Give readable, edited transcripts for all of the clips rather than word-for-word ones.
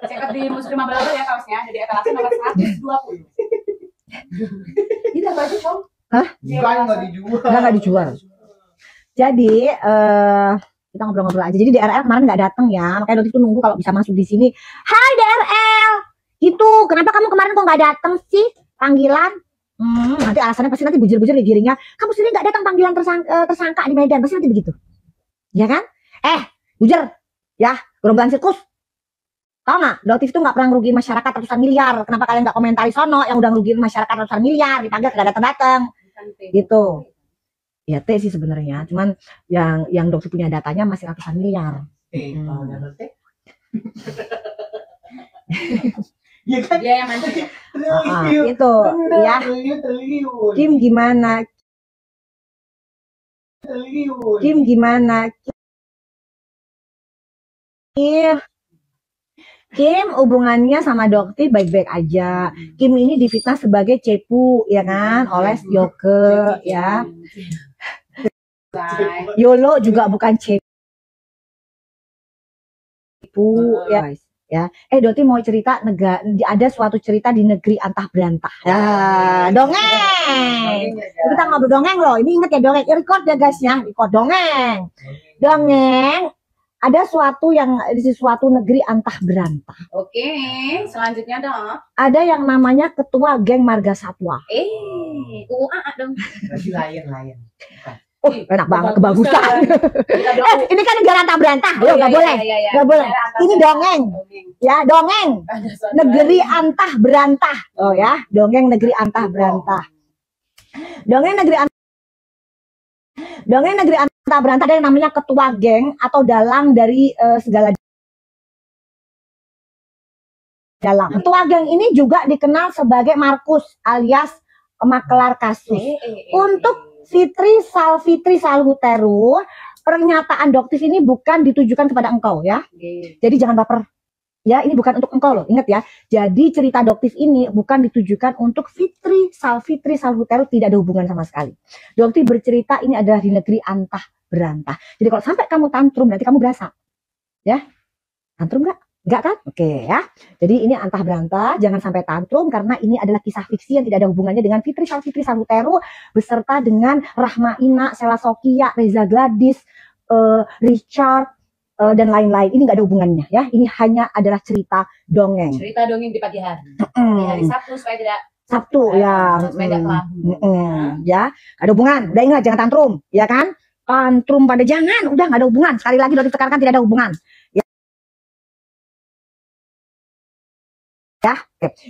Cekap di Muslim Balado ya kaosnya, jadi etalase nomor 120. Ini apa aja, Om? Hah? Nggak dijual. Jadi kita ngobrol-ngobrol aja. Jadi DRL kemarin nggak datang ya, makanya waktu itu nunggu kalau bisa masuk di sini. Hai DRL, gitu. Kenapa kamu kemarin kok nggak datang sih panggilan? Nanti alasannya pasti nanti bujur-bujur di giringnya. Kamu sendiri nggak datang panggilan tersangka di Medan, pasti nanti begitu, ya kan? Bujur, ya gerombolan sirkus. Tahu nggak? Doktif itu nggak pernah ngerugiin masyarakat ratusan miliar. Kenapa kalian nggak komentari sono yang udah ngerugiin masyarakat ratusan miliar dipanggil nggak datang-datang? Gitu. Ya T sih sebenarnya, cuman yang Doktif punya datanya masih ratusan miliar. Iya kan? Dia yang mandi. Itu ya. Kim gimana? Kim gimana? Kim hubungannya sama Doktif baik-baik aja. Kim ini difitnah sebagai cepu ya kan oleh Yoke ya. Yolo juga bukan cepu ya guys. Ya, Doti mau cerita ada suatu cerita di negeri antah berantah. Ya, dongeng. Kita ngobrol dongeng loh. Ini inget ya dongeng. Record ya guys ya. Record dongeng. Dongeng. Ada suatu negeri antah berantah. Oke, selanjutnya dong. Ada yang namanya ketua geng Marga Satwa. UAA dong. Lain. Oh, enak banget kebagusan. Ini kan negara antah berantah. Loh, nggak boleh. Nggak boleh. Ini dongeng. Ya, dongeng. Negeri antah berantah. Oh ya, dongeng negeri antah berantah. Dongeng negeri antah berantah ada yang namanya ketua geng atau dalang dari segala dalang. Ketua geng ini juga dikenal sebagai Markus alias makelar kasus. Untuk Fitri Salhuteru, pernyataan Doktif ini bukan ditujukan kepada engkau ya. Jadi jangan baper. Ya, ini bukan untuk engkau loh. Ingat ya. Jadi cerita Doktif ini bukan ditujukan untuk Fitri Salhuteru, tidak ada hubungan sama sekali. Doktif bercerita ini adalah di negeri antah berantah. Jadi kalau sampai kamu tantrum nanti kamu berasa. Ya. Tantrum enggak? Enggak kan? Oke ya. Jadi ini antah berantah, jangan sampai tantrum karena ini adalah kisah fiksi yang tidak ada hubungannya dengan Fitri Salhuteru beserta dengan Rahma Ina, Sela Sokia, Reza Gladys, Richard dan lain-lain. Ini nggak ada hubungannya ya. Ini hanya adalah cerita dongeng. Cerita dongeng di pagi hari. Di hari Sabtu supaya tidak supaya tidak kelabu. Ya, ada hubungan. Udah ingat jangan tantrum, ya kan? Tantrum pada jangan, udah nggak ada hubungan. Sekali lagi Doktif tekankan tidak ada hubungan. Ya,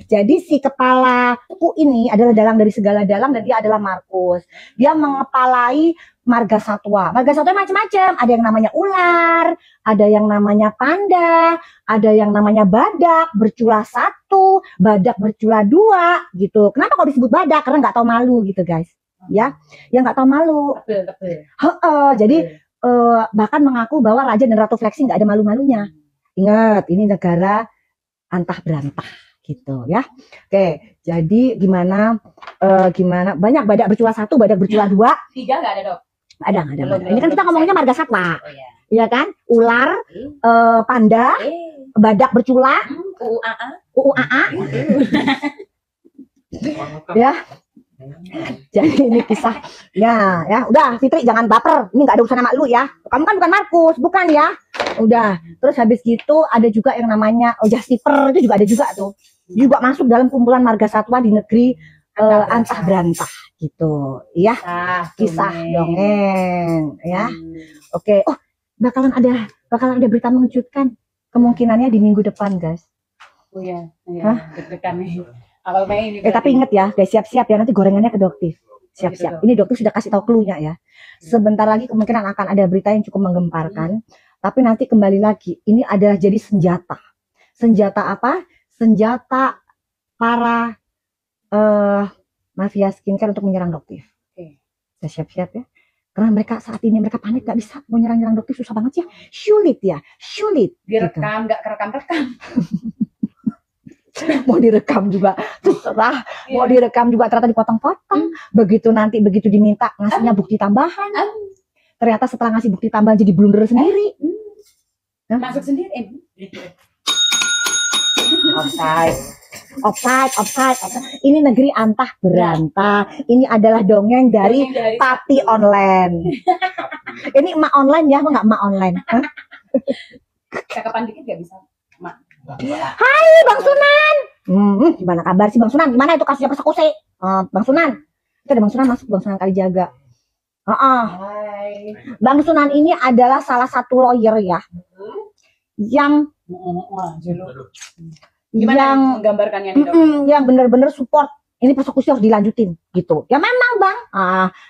jadi si kepala suku ini adalah dalang dari segala dalang dan dia adalah Markus. Dia mengepalai marga satwa. Marga satwa macam-macam. Ada yang namanya ular, ada yang namanya panda, ada yang namanya badak bercula 1, badak bercula 2, gitu. Kenapa kok disebut badak? Karena nggak tahu malu gitu guys. Ya, yang nggak tahu malu. Jadi bahkan mengaku bahwa raja dan ratu Fleksi nggak ada malu-malunya. Ingat, ini negara antah berantah gitu ya. Oke, jadi gimana banyak badak bercula 1, badak bercula 2, 3 nggak ada dok? Ada. Ini kan kita ngomongnya marga satwa, ya kan? Ular, panda, badak bercula, UAA, ya. Jadi ini kisah ya udah Fitri jangan baper, ini nggak ada urusan sama lu ya, kamu kan bukan Markus, bukan ya. Udah, terus habis gitu ada juga yang namanya Jasper, itu juga ada juga tuh, juga masuk dalam kumpulan marga satwa di negeri antah berantah gitu ya. Kisah dongeng ya. Oke. Oh, bakalan ada berita mengejutkan kemungkinannya di minggu depan guys. Oh iya, deg-degan nih. Awal Mei ini. Tapi inget ya guys, siap-siap ya nanti gorengannya ke Doktif. Siap-siap. Ini Doktif sudah kasih tahu clue-nya ya. Sebentar lagi kemungkinan akan ada berita yang cukup menggemparkan. Tapi nanti kembali lagi, ini adalah jadi senjata. Senjata apa? Senjata para mafia skincare untuk menyerang Doktif. Saya siap-siap ya. Karena mereka saat ini mereka panik, gak bisa mau nyerang Doktif, susah banget ya. Sulit. Direkam, nggak kerekam-rekam. Mau direkam juga terserah, mau direkam juga ternyata dipotong-potong. Begitu diminta ngasihnya bukti tambahan, ternyata setelah ngasih bukti tambahan jadi blunder sendiri. Masuk sendiri. Offside. Offside. Ini negeri antah berantah. Ini adalah dongeng dari Papi Online. Ini emak online ya, nggak emak online? Hah? Cakapan dikit gak bisa. Hai Bang Sunan. Gimana kabar sih Bang Sunan? Gimana itu kasusnya persekusi? Bang Sunan. Itu ada Bang Sunan masuk, Bang Sunan Kalijaga. Hai. Bang Sunan ini adalah salah satu lawyer ya. Yang Gimana menggambarkannya nih, Dok? yang benar-benar support ini persekusi harus dilanjutin gitu. Ya memang Bang.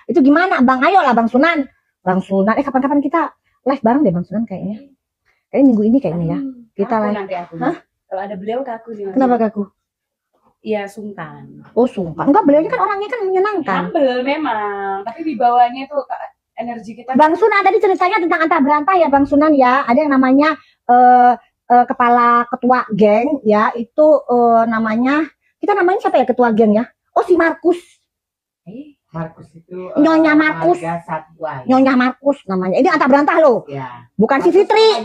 Itu gimana Bang? Ayolah Bang Sunan. Bang Sunan, kapan-kapan kita live bareng deh Bang Sunan kayaknya. Kayaknya minggu ini kayaknya ya. Kita live. Nanti aku. Hah? Kalau ada beliau kaku nih. Kenapa kaku? Iya, sungkan. Oh sungkan. Enggak, beliaunya kan orangnya kan menyenangkan. Humble memang, tapi di bawahnya tuh energi kita. Bang Sunan tadi ceritanya tentang antah berantah ya Bang Sunan ya. Ada yang namanya kepala ketua geng ya, itu namanya, kita namanya siapa ya ketua geng ya? Oh si Markus. Markus itu Nyonya Markus. Nyonya Markus namanya. Ini antah berantah loh. Ya. Bukan si Fitri.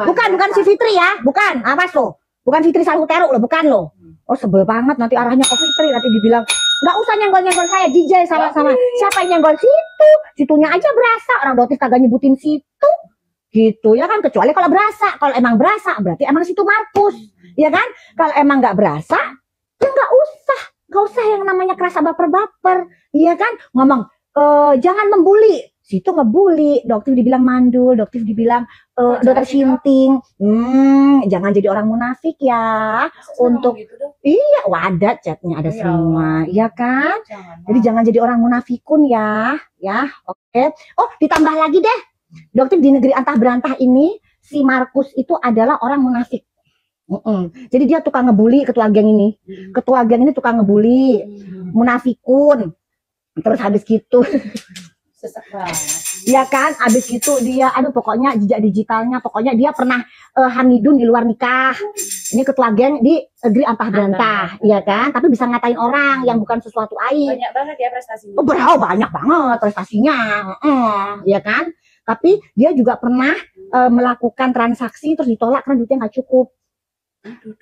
Bukan si Fitri ya. Bukan. Apa tuh? Bukan Fitri Salhutero loh, bukan loh. Oh sebel banget nanti arahnya ke Fitri, nanti dibilang nggak usah nyenggol-nyenggol saya DJ sama-sama. Siapa yang nyenggol situ? Situnya aja berasa, orang Dotif kagak nyebutin situ. Gitu ya kan, kecuali kalau berasa. Kalau emang berasa berarti emang situ Markus. Ya kan? Kalau emang nggak berasa ya nggak usah yang namanya kerasa baper-baper. Iya kan? Ngomong jangan membuli. Situ ngebully, Doktif dibilang mandul, Doktif dibilang dokter sinting. Jangan jadi orang munafik ya. Untuk gitu, Dok? iya, wadah chatnya ada semua, iya kan? Jadi jangan jadi orang munafikun ya, oke. Oh, ditambah lagi deh, Doktif di negeri antah berantah ini si Markus itu adalah orang munafik. Jadi dia tukang ngebully ketua geng ini. Ketua geng ini tukang ngebully, munafikun. Terus habis gitu. Sesek banget. Ya kan, abis itu dia, pokoknya jejak digitalnya, pokoknya dia pernah Hamidun di luar nikah. Ini ketua geng di negeri antah berantah, ya kan? Tapi bisa ngatain orang yang bukan sesuatu aib. Banyak banget ya prestasinya. Oh, banyak banget prestasinya, ya kan? Tapi dia juga pernah melakukan transaksi terus ditolak karena duitnya nggak cukup.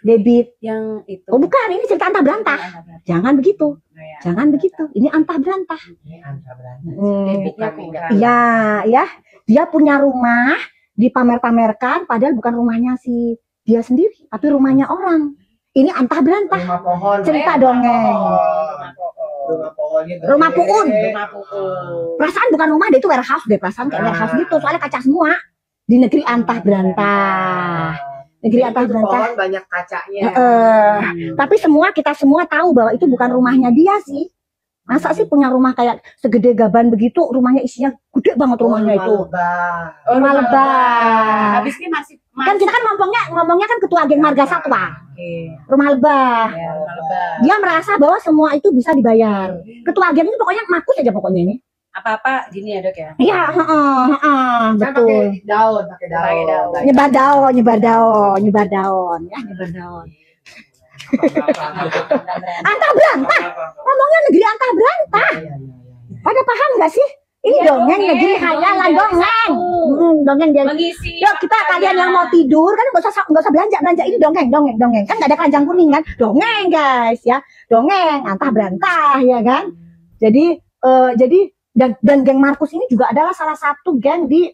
Debit Yang itu. Oh bukan, ini cerita antah berantah. Jangan begitu. Jangan begitu. Ini antah berantah. Debitnya kurang. Iya, ya. Dia punya rumah dipamer-pamerkan padahal bukan rumahnya si dia sendiri, tapi rumahnya orang. Ini antah berantah. Rumah pohon. Cerita dongeng. Rumah pohonnya. Rumah Puun. Rumah Puun. Perasaan bukan rumah, dia itu warehouse deh, perasaan kayak warehouse gitu, soalnya kaca semua. Di negeri antah berantah. Negeri antah berantah. Pohon banyak kacanya. Tapi kita semua tahu bahwa itu bukan rumahnya dia sih. Masa sih punya rumah kayak segede gaban begitu, rumahnya isinya gede banget rumahnya itu. Rumah lebah. Habis ini masih Kan kita kan ngomongnya kan ketua geng Marga Satwa. Rumah lebah. Ya, rumah lebah. Dia merasa bahwa semua itu bisa dibayar. Ketua geng ini pokoknya Markus aja pokoknya ini. Apa-apa gini ya, Dok ya. Iya, betul. Pakai daun. Nyebar daun ya, nyebar daun. Antah berantah. Ngomongnya negeri antah berantah. Pada paham nggak sih? Ini Iya, dongeng negeri khayalan, dongeng. Dongeng dia. Mengisi. Yuk kita kalian yang mau tidur kan nggak usah belanja ini dongeng kan nggak ada keranjang kuning kan, dongeng guys ya, dongeng antah berantah ya kan. Jadi dan geng Markus ini juga adalah salah satu geng di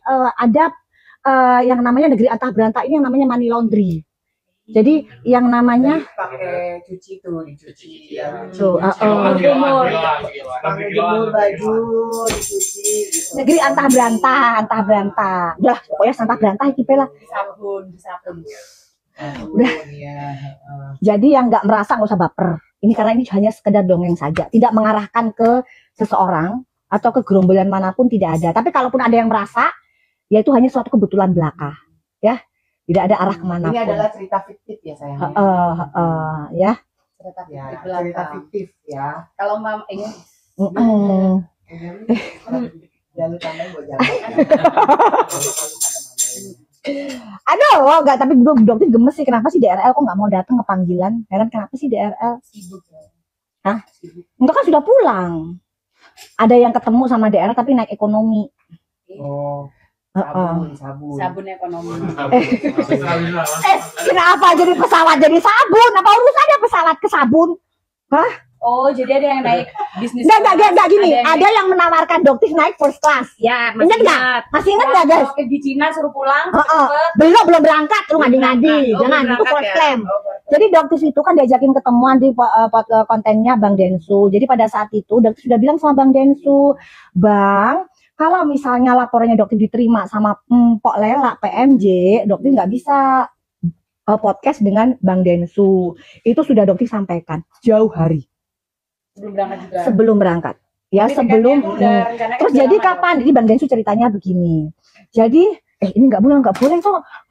yang namanya negeri antah berantah ini yang namanya money laundry. Jadi yang namanya pakai cuci tuh, dicuci ya. jemur. Pakai jemur baju, dicuci. Negeri antah berantah. Udah pokoknya antah berantah iki lah. Sabun. Udah. Jadi yang nggak merasa nggak usah baper. Ini karena ini hanya sekedar dongeng saja, tidak mengarahkan ke seseorang atau ke gerombolan manapun, tidak ada. Tapi kalaupun ada yang merasa, ya itu hanya suatu kebetulan belaka, ya. Tidak ada arah kemanapun. Ini adalah cerita fiktif ya sayang. Ya. Cerita fiktif ya. Kalau Mam ini Jangan tambah buat jalan. Aduh, enggak, tapi dokter gemes sih. Kenapa sih DRL kok nggak mau datang ke panggilan? Heran kenapa sih DRL? sibuk ya. Hah? Enggak kan sudah pulang. Ada yang ketemu sama DRL tapi naik ekonomi. Oh. Sabun. Sabun ekonomi. Kenapa jadi pesawat jadi sabun? Apa urusannya pesawat ke sabun? Oh, jadi ada yang naik bisnis. Enggak gini. Ada yang menawarkan dokter naik first class. Ya, Ingat nggak? Masih ingat nggak guys? Di Cina suruh pulang. Belum berangkat, lu ngadi-ngadi. Jangan itu first claim. Jadi dokter itu kan diajakin ketemuan di kontennya Bang Densu. Jadi pada saat itu dokter sudah bilang sama Bang Densu, Bang, kalau misalnya laporannya dokter diterima sama Pok Lela PMJ, dokter nggak bisa podcast dengan Bang Densu. Itu sudah dokter sampaikan jauh hari. Sebelum berangkat. Ya tapi sebelum. Terus jadi kapan? Jadi Bang Densu ceritanya begini. Jadi ini nggak boleh kok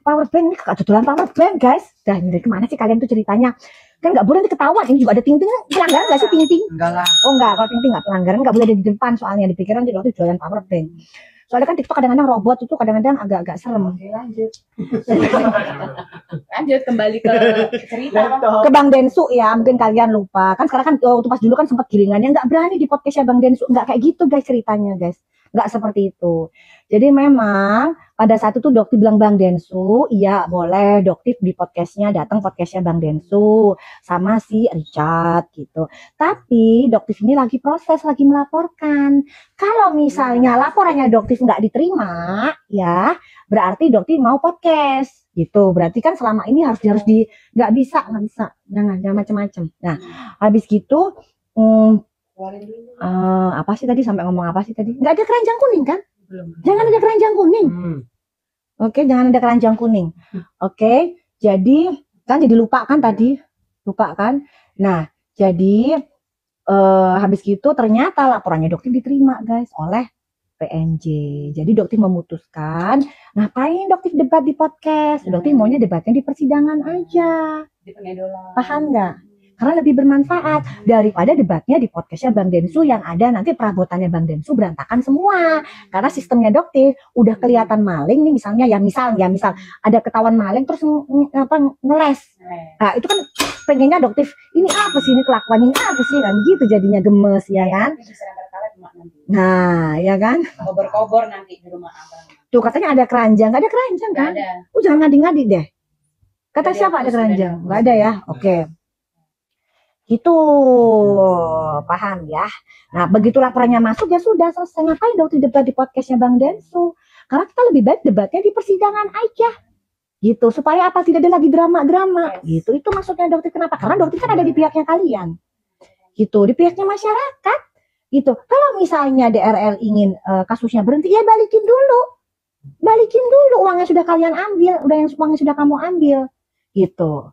power bank ini kebetulan power bank guys. Dah dari kemana sih kalian tuh ceritanya? Kan nggak boleh ketahuan. Ini juga ada ting-ting pelanggaran nggak sih ting-ting? Enggak lah. Oh enggak, kalau ting-ting nggak pelanggaran nggak boleh ada di depan soalnya di pikiran juga tuh jualan power bank. Soalnya kan TikTok kadang-kadang robot itu kadang-kadang agak-agak serem. Oke, lanjut. Lanjut kembali ke cerita. Ke Bang Densu ya, mungkin kalian lupa. Kan sekarang kan waktu pas dulu kan sempat giringannya nggak berani di podcastnya Bang Densu. Nggak kayak gitu guys ceritanya guys. Nggak seperti itu. Jadi memang pada saat itu dokter bilang Bang Densu, iya boleh dokter di podcastnya, datang podcastnya Bang Densu sama si Richard gitu. Tapi dokter ini lagi proses, lagi melaporkan. Kalau misalnya laporannya dokter nggak diterima, ya berarti dokter mau podcast gitu. Berarti kan selama ini harus nggak bisa, jangan macam-macam. Nah habis gitu. Apa sih tadi sampai ngomong apa sih tadi? Nggak ada keranjang kuning kan? Belum. Jangan ada keranjang kuning. Oke, jangan ada keranjang kuning. Oke, jadi kan jadi lupa kan tadi, lupa kan? Nah, jadi habis gitu ternyata laporannya dokter diterima guys oleh PNJ. Jadi dokter memutuskan ngapain dokter debat di podcast? Dokter maunya debatnya di persidangan aja. Di pengedolan. Paham nggak? Karena lebih bermanfaat daripada debatnya di podcastnya Bang Densu yang ada nanti perabotannya Bang Densu berantakan semua. Karena sistemnya dokter udah kelihatan maling nih misalnya misal ada ketahuan maling terus ngeles. Nah itu kan pengennya dokter ini apa sih ini kelakuannya ini apa sih kan gitu jadinya gemes ya kan. Nah ya kan. Kobor nanti di rumah abang. Tuh katanya ada keranjang, nggak ada keranjang kan? Ada. Jangan ngadi-ngadi deh. Kata siapa ada keranjang? Nggak ada ya. Oke. Itu paham ya. Nah begitu laporannya masuk ya sudah selesai. Ngapain dokter debat di podcastnya Bang Densu? Karena kita lebih baik debatnya di persidangan aja gitu supaya apa tidak ada lagi drama-drama gitu. Itu maksudnya dokter. Kenapa? Karena dokter kan ada di pihaknya kalian gitu, di pihaknya masyarakat gitu. Kalau misalnya DRL ingin kasusnya berhenti ya balikin dulu uangnya sudah kalian ambil, uangnya sudah kamu ambil gitu.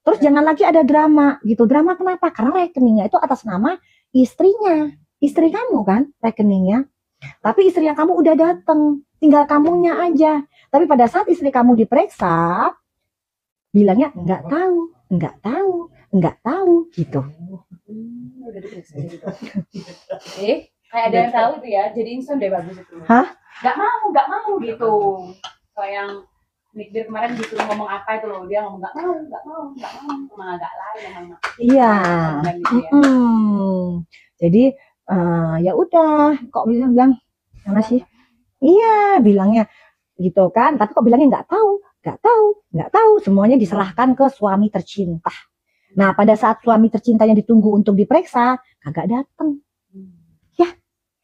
Terus jangan lagi ada drama gitu. Drama kenapa? Karena rekeningnya itu atas nama istrinya. Istri kamu kan rekeningnya. Tapi istri yang kamu udah datang. Tinggal kamunya aja. Tapi pada saat istri kamu diperiksa. Bilangnya nggak tahu gitu. Kayak ada yang tahu itu ya. Jadi instan deh bagus itu. Hah? Nggak mau gitu. Kayak yang Nikdir kemarin disuruh ngomong apa itu loh, dia ngomong nggak mau, emang agak lain emang. Iya. Jadi ya udah, kok bisa bilang mana sih? Iya, bilangnya gitu kan. Tapi kok bilangnya nggak tahu. Semuanya diserahkan ke suami tercinta. Nah, pada saat suami tercintanya ditunggu untuk diperiksa, kagak datang.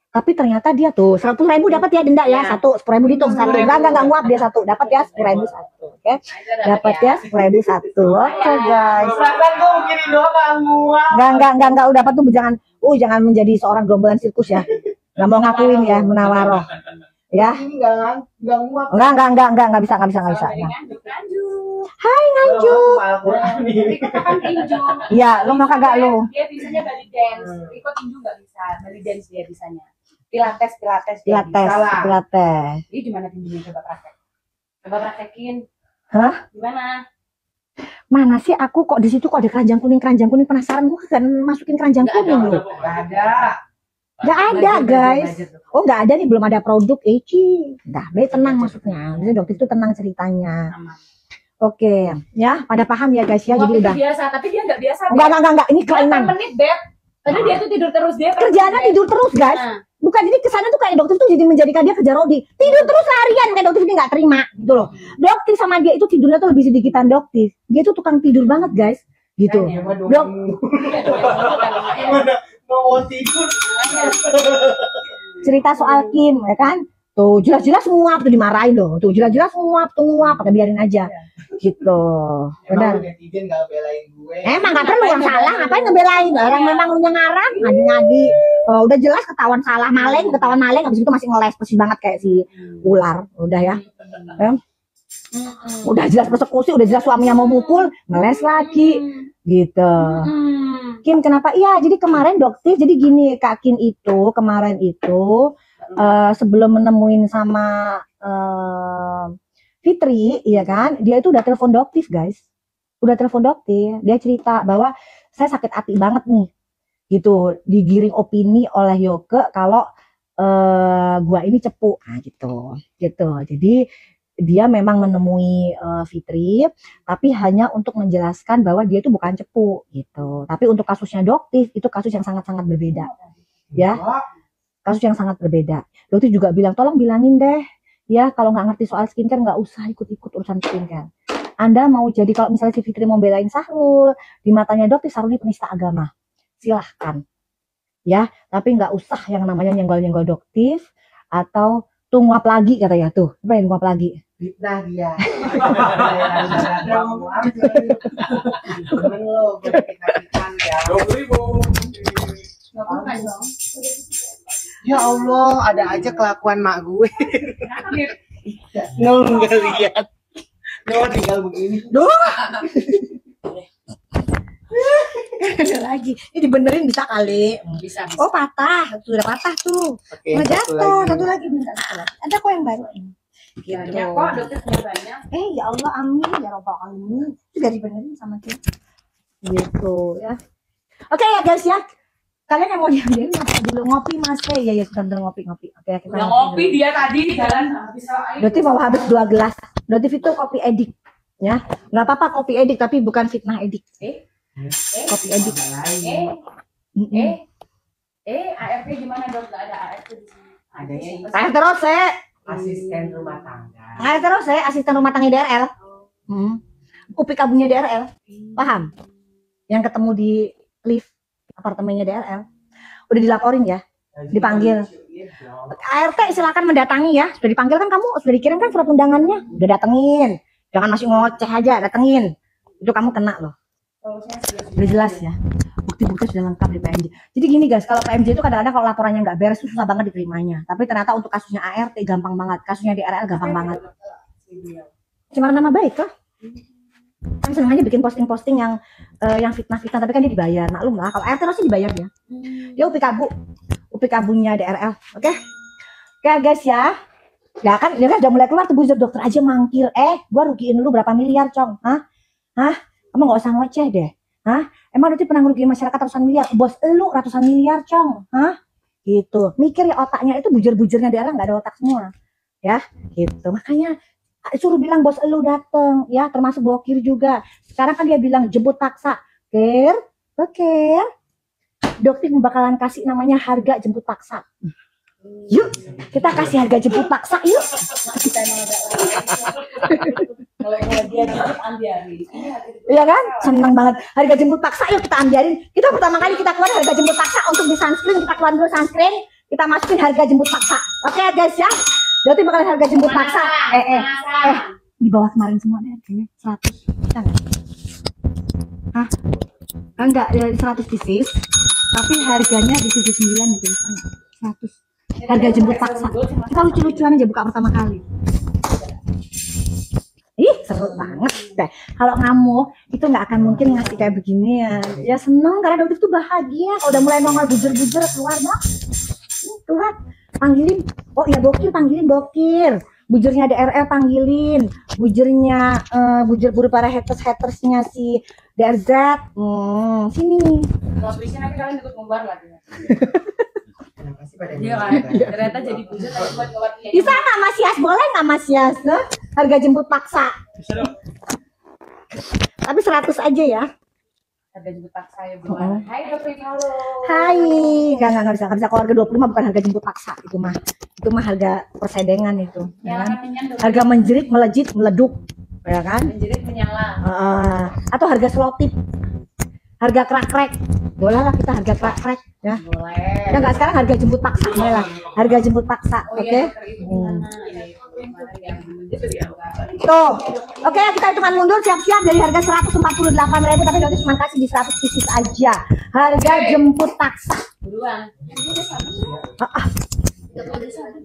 Tapi ternyata dia tuh 100.000 dapat ya denda ya, 10.000 dihitung satu, enggak nguap dia satu, dapat ya 10.000 satu, oke? Dapat ya 10.000 satu, oke guys. Enggak udah dapat tuh jangan menjadi seorang gerombolan sirkus ya, nggak mau ngakuin ya menawaroh, ya? Enggak bisa. Hai Nganjuk. Ya, lo mau kagak lo? Dia bisanya Bali dance, ikut tinju nggak bisa, Bali dance dia bisanya. Pilates. Ini gimana tinjunya coba praktekin. Hah? Gimana? Mana sih aku kok di situ kok ada keranjang kuning penasaran gua kan masukin keranjang kuning loh. Nggak ada guys. Oh nggak ada nih belum ada produk Eci. Dah, tenang maksudnya. Jadi dokter itu tenang ceritanya. Oke, ya pada paham ya guys ya. Jadi udah. Biasa, tapi dia nggak biasa. Enggak. Ini kelainan. 8 menit, Beb. Padahal dia tuh tidur terus dia. Kerjaannya tidur terus guys. Nah. Bukan, jadi kesana tuh kayak dokter tuh jadi menjadikan dia kerja Rodi. Tidur terus harian, kayak dokter ini nggak terima gitu loh. Dokter sama dia itu tidurnya tuh lebih sedikitan dokter. Dia tuh tukang tidur banget guys. Gitu. Dok, mau tidur. cerita soal Kim ya kan. Tuh jelas-jelas nguap tuh dimarahin loh. Tuh jelas-jelas nguap, kata biarin aja. Gitu. Benar. Emang netizen gak belain gue. Emang gak perlu yang salah, ngapain ngebelain orang memang lu ngarang ngadi-ngadi. Udah jelas ketahuan salah maling, habis itu masih ngeles persis banget kayak si ular. Udah ya. Udah jelas persekusi, udah jelas suaminya mau mukul, ngeles lagi. Gitu. Kim kenapa? Iya, jadi kemarin dokter, jadi gini Kak Kim itu kemarin itu sebelum menemuin sama Fitri, iya kan? Dia itu udah telepon dokter, guys. Udah telepon dokter. Dia cerita bahwa saya sakit hati banget nih. Gitu, digiring opini oleh Yoke kalau gua ini cepu. Nah, gitu. Jadi dia memang menemui Fitri, tapi hanya untuk menjelaskan bahwa dia itu bukan cepu, gitu. Tapi untuk kasusnya dokter itu kasus yang sangat-sangat berbeda. Ya. Kasus yang sangat berbeda. Dokter juga bilang, tolong bilangin deh. Ya, kalau nggak ngerti soal skincare, nggak usah ikut-ikut urusan skincare. Anda mau jadi, kalau misalnya si Fitri mau belain Sahrul, di matanya dokter, Sahrul ini penista agama. Silahkan. Ya, tapi nggak usah yang namanya nyenggol-nyenggol dokter, atau tuh nguap lagi katanya. Tuh, apa yang nguap lagi? Fitnah dia. Ngomong aja. Temen lo, gue fitnah ya. Ya Allah, ada aja kelakuan mak gue. Nol nggak lihat. Nol tinggal begini. Duh. Lagi. Ini dibenerin bisa kali. Bisa. Oh patah, sudah patah tuh. Oke, Udah jatuh, satu lagi bisa. Ada kok yang baru. Gitu. Banyak kok dokter punya banyak. Ya Allah, amin ya robbal alamin. Sudah dibenerin sama dia. Gitu ya. Oke ya guys ya. Kalian yang mau diambil mas dulu ngopi mas ya sebentar ngopi. Oke kita Udah ngopi dia tadi di jalan habis. Dotif mau habis 2 gelas. Dotif itu kopi edik ya. Nggak apa-apa kopi edik tapi bukan fitnah edik. Kopi edik. ART gimana dok? Nggak ada ART di sini. Ada sih. Saya terus Asisten rumah tangga. saya terus asisten rumah tangga DRL. Kopi kabunnya DRL. Paham? Yang ketemu di lift apartemennya DRL. Udah dilaporin ya, dipanggil. ART silakan mendatangi ya. Sudah dipanggil kan kamu, sudah dikirim kan surat undangannya. Udah datengin. Jangan masih ngoceh aja, datengin. Itu kamu kena loh. Udah jelas ya. Bukti-bukti sudah lengkap di PMJ. Jadi gini guys, kalau PMJ itu kadang-kadang kalau laporannya nggak beres susah banget diterimanya. Tapi ternyata untuk kasusnya ART gampang banget, kasusnya DRL gampang banget. Cuma nama baik lah. Kan seneng aja bikin posting-posting yang fitnah-fitnah, tapi kan dia dibayar. Maklum lah, kalau RT pasti dibayar dia. Dia UPI kabunya DRL, oke guys ya. Ya kan, dia kan udah mulai keluar tuh buzzer dokter aja mangkir. Gua rugiin lu berapa miliar, Cong? Hah? Kamu nggak usah ngoceh deh. Emang nanti pernah ngerugiin masyarakat ratusan miliar? Bos lu ratusan miliar, Cong. Gitu. Mikir ya otaknya itu bujur-bujurnya DRL nggak ada otak semua. Ya, gitu. Makanya suruh bilang bos elu dateng ya, termasuk Bokir juga. Sekarang kan dia bilang jemput paksa. Oke. Dokter bakalan kasih namanya harga jemput paksa. Yuk, kita kasih harga jemput paksa yuk. Kalau dia jemput ambiarin. Iya kan? Seneng banget. Harga jemput paksa yuk kita ambiarin. Kita pertama kali kita keluar harga jemput paksa untuk di sunscreen, kita keluar dulu sunscreen, kita masukin harga jemput paksa. Oke guys ya. Berarti bakal harga jemput paksa. Di bawah kemarin semua deh harganya 100. Bisa nggak? Enggak, 100 pieces. Tapi harganya di 79 gitu. 100. Harga jemput paksa. Kita lucu-lucuan aja buka pertama kali. Ih, seru banget deh. Kalau ngamuk itu nggak akan mungkin ngasih kayak begini ya. Ya seneng karena dokter tuh bahagia. Kalau udah mulai nongol bujur-bujur keluar dah. Tuhan, panggilin. Oh iya Bokir, panggilin Bokir. Bujurnya DRL panggilin. Bujurnya bujur para hatersnya si DRZ. Sini. Kalau berisi nanti kalian ikut ngumbar lagi. Kenapa sih pada Iya kan? Ternyata jadi bujur tapi buat ngumbar. Bisa nggak Mas Yas? Boleh nggak Mas Yas? Harga jemput paksa. Tapi 100 aja ya. harga jemput paksa ya gimana? Hai Dokter Halo. Hai, nggak bisa kalau harga 25 bukan harga jemput paksa itu mah harga persedengan itu. Ya kan? Harga menjerit, melejit, meleduk, ya kan? Menjerit menyala. Atau harga selotip, harga krak-krek, boleh lah kita harga krak-krek, ya. Boleh. Ya nggak sekarang harga jemput paksa, boleh lah. Harga jemput paksa, Oh, oke? iya, Tuh, oke kita hitungan mundur siap-siap dari harga 148.000 tapi dokter cuma kasih di 100 pieces aja. Harga jemput paksa. Buruan.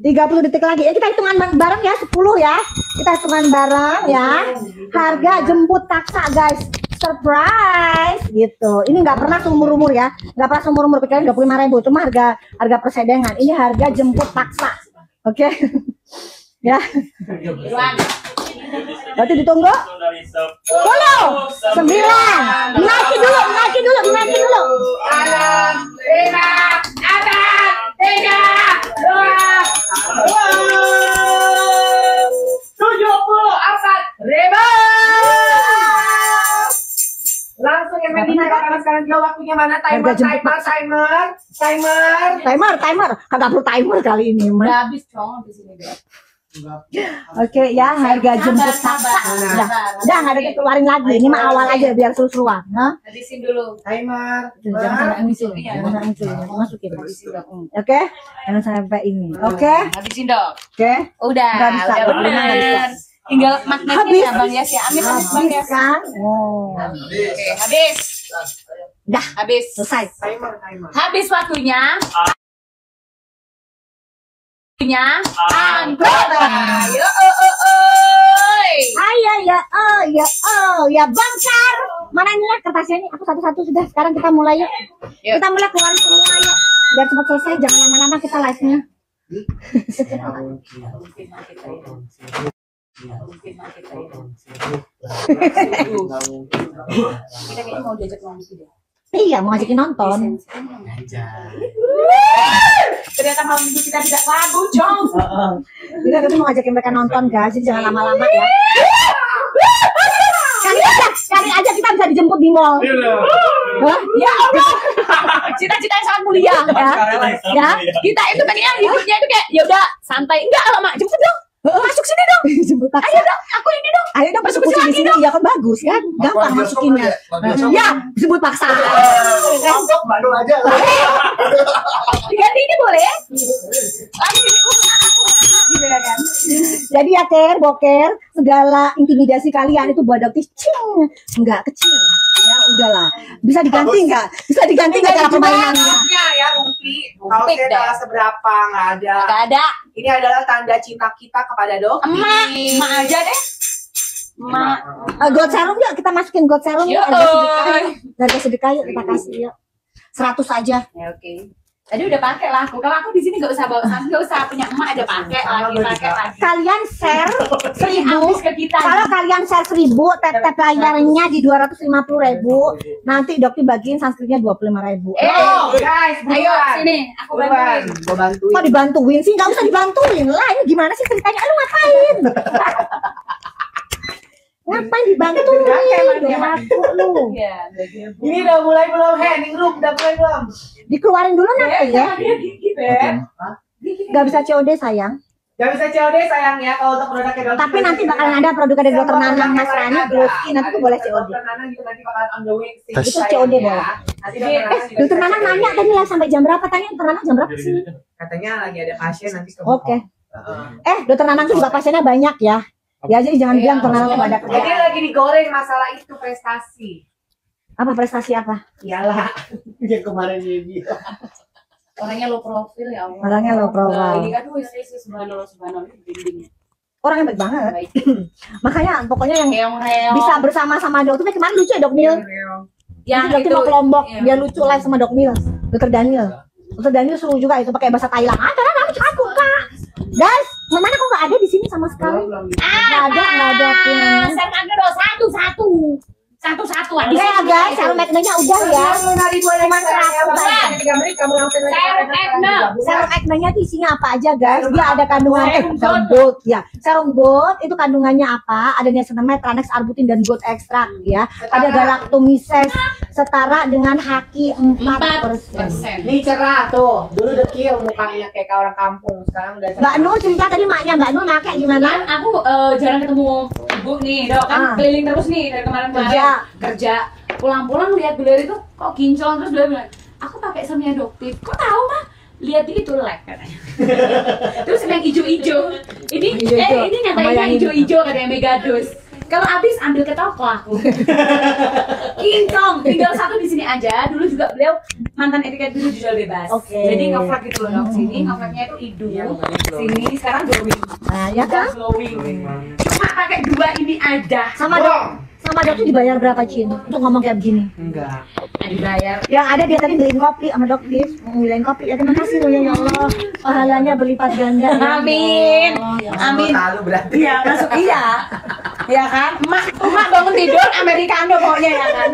30 detik lagi. Ya kita hitungan bareng ya 10 ya. Kita hitungan bareng ya. Harga jemput paksa guys. Surprise gitu. Ini nggak pernah seumur umur ya. Nggak pernah seumur umur kecuali 25.000. Cuma harga persedengan. Ini harga jemput paksa. Oke. Ya. Buruan. Berarti ditunggu 10, 9, dinaikin dulu. 6, 5, 4, 3, 2, 1. Langsung ya Medina karena sekarang juga waktunya mana Harga jemput timer. Kagak perlu timer kali ini mah. Udah habis cong habis ini deh. Oke ya, harga jemput paksa. Udah nggak ada keluarin lagi. Ini mah awal aja biar seru-seruan. Nah, Habisin dulu. timer. jangan sampai misil. Jangan sampai misil. Masukin. Oke, jangan sampai ini. Oke, Habisin dong. oke. Udah, Nggak bisa, udah nggak bisa. bener. Tinggal magnetnya Habis. ya Bang Yas ya. Amin Bang Habis Yas. kan? Oh, Oke, habis. udah Habis. selesai. Timer. Habis waktunya. Anggota. Yo Ayo ya bangkar. Mana ini ya kertasnya ini? Aku satu-satu sudah. Sekarang kita mulai yuk. Yuk. Kita mulai keluar semua yuk. Biar cepat selesai. Jangan lama-lama kita live-nya. Kita kayaknya mau diajak nonton deh. Iya, mau ngajakin nonton. Ternyata malam itu kita tidak lagu, Jong. Kita tadi mau ngajakin mereka nonton guys. Jadi jangan lama-lama ya. Cari aja kita bisa dijemput di mall. Hah? Ya Allah. Cita-cita yang sangat mulia ya. Ya, kita itu pengennya hidupnya itu kayak ya udah santai. Enggak lama, jemput dong. Masuk sini dong. Jemput taksa. Ayo dong, aku ini dong. Ayo dong masuk di sini. Iya kan bagus kan? Gampang masukinnya. Ya, disebut paksa. Baru aja. Diganti ini boleh? Lagi sini. Gitu ya kan. Jadi ya Ker, Boker, segala intimidasi kalian itu buat dokter enggak kecil. Ya udahlah. Bisa diganti enggak? Bisa diganti enggak cara permainannya? Rupiah ya Rumpi. Kalau Rumpik saya dah. kalah seberapa nggak ada. Enggak ada. Ini adalah tanda cinta kita kepada dokter. Emak aja deh. Emak. God serum yuk, kita masukin God serum yuk. Yuk. Harga sedekah yuk. Harga sedekah yuk kita kasih yuk. 100 aja. Ya oke. Tadi udah pakai lah aku. Kalau aku di sini nggak usah bawa tas, nggak usah punya emak aja pakai lagi. Kalian share 1000. Habis ke kita. Kalau kalian share 1000, tap layarnya di 250.000. Nanti dokter bagiin sanskritnya 25.000. Guys, Ayo sini, aku bantuin. Gue bantuin. Kok dibantuin sih? Nggak usah dibantuin lah. Ini gimana sih ceritanya? Lu ngapain? Ngapain dibantuin? Ngaku lu. Iya, Ini udah mulai belum? Hening room udah mulai belum? Dikeluarin dulu nanti ya. Nggak bisa COD sayang. Gak bisa COD sayang ya kalau untuk produknya dokter. Tapi nanti bakalan ada produk dari dokter Nanang Mas Rani, Glow Skin, nanti tuh boleh COD. Dokter Nanang juga nanti bakalan on the way. Itu COD boleh. Nanti dokter Nanang juga Dokter Nanang nanya tadi lah sampai jam berapa? Tanya dokter Nanang jam berapa sih? katanya lagi ada pasien nanti ke Oke. Dokter Nanang tuh juga pasiennya banyak ya. Ya jadi jangan bilang dokter Nanang nggak ada Jadi kerjaan. lagi digoreng masalah itu prestasi. Apa prestasi apa? Iyalah. Yang kemarin dia. Orangnya low profil ya Allah. Orangnya low profile. Ini kan subhanallah bimbing. Orangnya baik banget. Baik. Makanya pokoknya yang Reong-reong. bisa bersama-sama dokter kemarin lucu ya Dok Mil. yang Nanti itu dokter mau ke Lombok, iya. dia lucu live sama Dok Mil. Dokter Daniel. Dokter Daniel seru juga itu pakai bahasa Thailand. Aku kak. Guys, mana kok nggak ada di sini sama sekali? Nggak ada. Sen ada dong satu. satu-satu Udah ya guys, serum acne-nya udah ya. Cuma 100 aja. 3 menit kamu langsung Serum acne. Serum acne-nya itu isinya apa aja guys? Dia ada kandungan Serum serum gold ya. Serum gold itu kandungannya apa? Ada niacinamide, Tranex, arbutin dan gold extract ya. Ada galactomises setara dengan haki 4%. Nih cerah tuh, dulu dekil mukanya kayak orang kampung, sekarang udah Mbak Nur cerita tadi maknya Mbak Nur pakai gimana? Kan aku jarang ketemu ibu nih, Dok, kan keliling terus nih dari kemarin-kemarin kerja. Pulang-pulang lihat beliau itu kok kinclong, terus beliau bilang, aku pakai serum Doktif. Kok tahu mah? Lihat di itu lek katanya. Terus yang hijau-hijau. Ini ini nyatanya hijau-hijau katanya Megados. Kalau habis ambil ke toko aku. Kinclong, tinggal satu di sini aja. Dulu juga beliau mantan etiket biru jual bebas. Jadi ngeflag gitu loh, Dok. Sini ngeflagnya itu hidung. Sini sekarang glowing. Nah, ya kan? Glowing. Cuma pakai 2 ini aja. Sama dokter dibayar berapa Cin untuk ngomong kayak begini? enggak. Dibayar. Yang ada dia tadi beliin kopi sama dokter, beliin kopi ya, terima kasih loh ya Allah, pahalanya berlipat ganda ya. Amin. Amin. Lalu berarti Iya, masuk iya. Ya kan? Emak bangun tidur Americano pokoknya ya kan.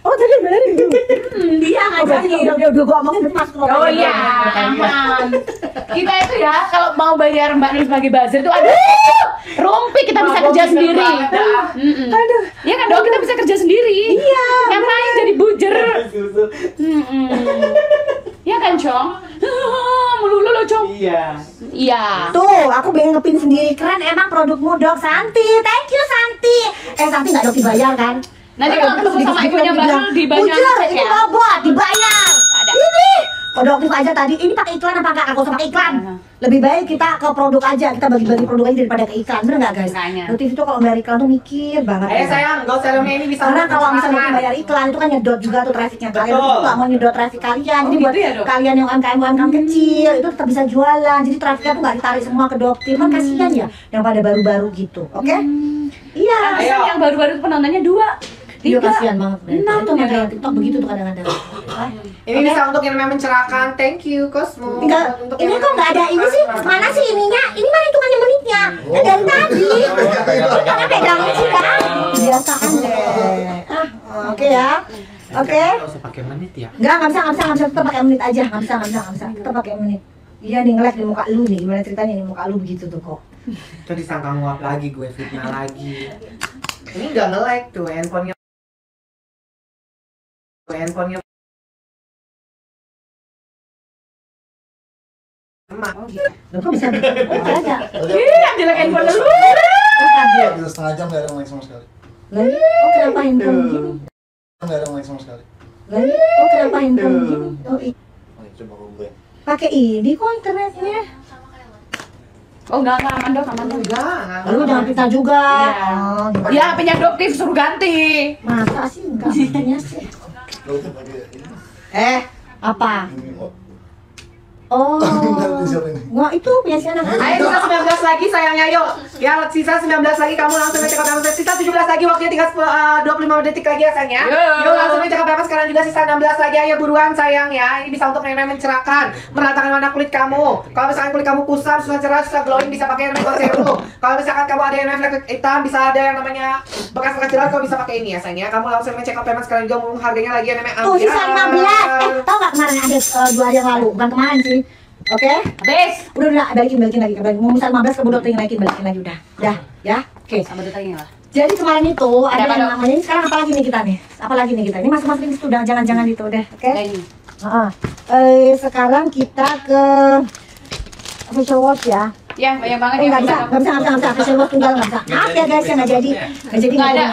Oh tadi benerin dulu. Dia ngajarin. Udah gua omongin pas Oh iya, aman. Kita itu ya kalau mau bayar Mbak Nur sebagai buzzer itu aduh, rumpi kita bisa kerja sendiri. Aduh. Ya kan, Dok, kita bisa kerja sendiri. Iya. Ngapain jadi bujer? Ya kan, Cong? Melulu lo, Cong. iya. Iya. Tuh, aku pengen ngepin sendiri. Keren emang produkmu, Dok. Santi, thank you Santi. Santi nggak Dok dibayar kan? Nanti kalau ketemu sama ibunya Mbak Nur dibayar Bujar, cek ini ya. robot, dibayar. Ada. Ini produktif aja tadi. Ini pakai iklan apa enggak? Aku usah pakai iklan. Lebih baik kita ke produk aja. Kita bagi-bagi produk aja daripada ke iklan. Bener nggak guys? Makanya. Notif itu kalau bayar iklan tuh mikir banget. Ayo sayang, go serumnya ini bisa Karena untuk kalau misalnya pencerahan. bayar iklan itu kan nyedot juga tuh trafficnya kalian. Betul. Itu nggak mau nyedot traffic kalian. Jadi gitu buat ya, Dok? kalian yang UMKM kecil itu tetap bisa jualan. Jadi trafficnya tuh nggak ditarik semua ke dokter. Kan kasihan ya yang pada baru-baru gitu. Oke? Iya. Pantesan yang baru-baru itu penontonnya 2. Iya 3. kasihan banget. 6 Itu makanya TikTok begitu tuh kadang-kadang. Ini bisa untuk yang memang mencerahkan. Thank you Cosmo. Enggak, Untuk ini yang kok nggak ada ini sih? Mana sih ininya? Ini mana hitungannya menitnya? Kan dari tadi. Kan pegangnya sih kan? Biasakan deh. Oke ya. Oke. Nggak usah pakai menit ya. Nggak bisa. Tetap pakai menit aja. Nggak bisa. Tetap pakai menit. Iya nih nge-lag di muka lu nih. Gimana ceritanya nih muka lu begitu tuh kok? Itu disangka nguap lagi gue, fitnah lagi. Ini nggak nge-like tuh handphonenya. Handphonenya. Emak. Loh kok bisa? Nggak ada. Yang jelek handphone lu. Oh kaget. Bisa setengah jam nggak ada yang sama sekali. Lagi? Oh kenapa handphone begini? Nggak ada yang sama sekali. Lagi? Oh kenapa handphone begini? Oh Coba gue. pakai ini kok internetnya. Oh enggak aman, Dok, aman, Dok. Enggak. Lalu jangan pita juga. Iya. Oh, gimana? Ya, HP-nya Doktif suruh ganti. Masa sih enggak punya sih? Kalau itu pakai ini. Apa? Ini kok. Oh. Nggak siapa ini? Wah, itu punya si anak. Ayo sisa 19 lagi sayangnya yuk. Ya sisa 19 lagi kamu langsung check up Pepes. Sisa 17 lagi waktunya tinggal 25 detik lagi ya sayang ya. Yuk langsung check up Pepes sekarang juga sisa 16 lagi ayo buruan sayang ya. Ini bisa untuk yang mencerahkan, meratakan warna kulit kamu. Kalau misalkan kulit kamu kusam, susah cerah, susah glowing bisa pakai Renegon Serum. Kalau misalkan kamu ada yang refleks hitam bisa ada yang namanya bekas-bekas jerawat kamu bisa pakai ini ya sayang ya. Kamu langsung check up Pepes sekarang juga mumpung harganya lagi yang namanya Tuh sisa 15. Tau gak kemarin ada 2 hari yang lalu? Bukan kemarin sih. Oke? Habis. Udah balikin lagi. Mau misal 15 ke bodok balikin lagi udah. Dah, ya. Oke. Sama detaknya lah. Jadi kemarin itu ada Ada apa, yang Dok? namanya ini sekarang apa lagi nih kita nih? Apa lagi nih kita? Ini masuk-masuk ini sudah jangan itu udah, oke? Ini. Sekarang kita ke facial wash ya. Ya, banyak banget Nggak yang bisa, facial wash tunggal nggak bisa. Maaf ya guys, ya nggak jadi. Nggak ada.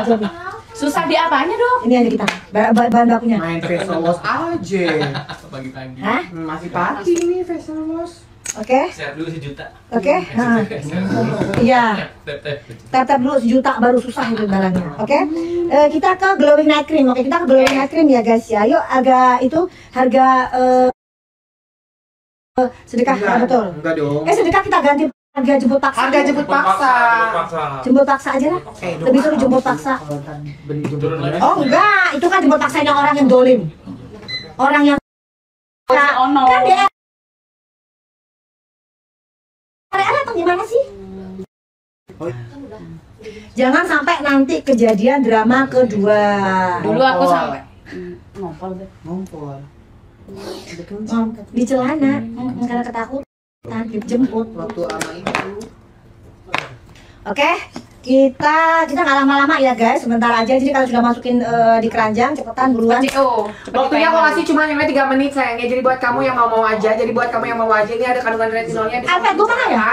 Susah di apanya, Dok? Ini aja kita, bahan bakunya. main facial wash aja. Pagi-pagi. Hah? Masih pagi nih facial wash. Oke? Share dulu 1 juta. Oke? Iya. Tap dulu 1 juta baru susah itu barangnya. Oke? Kita ke glowing night cream. Oke, kita ke glowing night cream ya guys ya. Yuk agak itu harga sedekah ya, betul. Enggak dong. Sedekah kita ganti harga jemput paksa. Harga jemput paksa. Jemput paksa aja lah. Lebih seru jemput paksa. Turun lagi. Oh enggak, itu kan jemput paksanya orang yang dolim. Orang yang Ono. kan dia atau gimana sih? Jangan sampai nanti kejadian drama kedua. Dulu aku sampai ngompol deh. Ngompol. Di celana karena ketakutan dijemput. Waktu sama itu. Oke, kita nggak lama-lama ya guys, sebentar aja. Jadi kalau sudah masukin di keranjang, cepetan buruan. Waktunya aku kasih cuma sampai 3 menit sayangnya. Jadi buat kamu yang mau aja, ini ada kandungan retinolnya bisa Apa itu mana ya?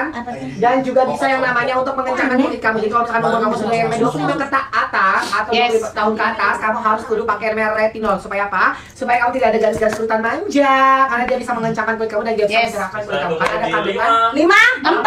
dan juga bisa yang namanya untuk mengencangkan kulit kamu. Jadi kalau misalkan umur kamu sudah yang 25 ke atas atau 25 tahun ke atas, kamu harus kudu pakai retinol supaya apa? Supaya kamu tidak ada garis-garis kulitan manja, karena dia bisa mengencangkan kulit kamu dan dia bisa mencerahkan kulit kamu. Karena ada kandungan 5, 4,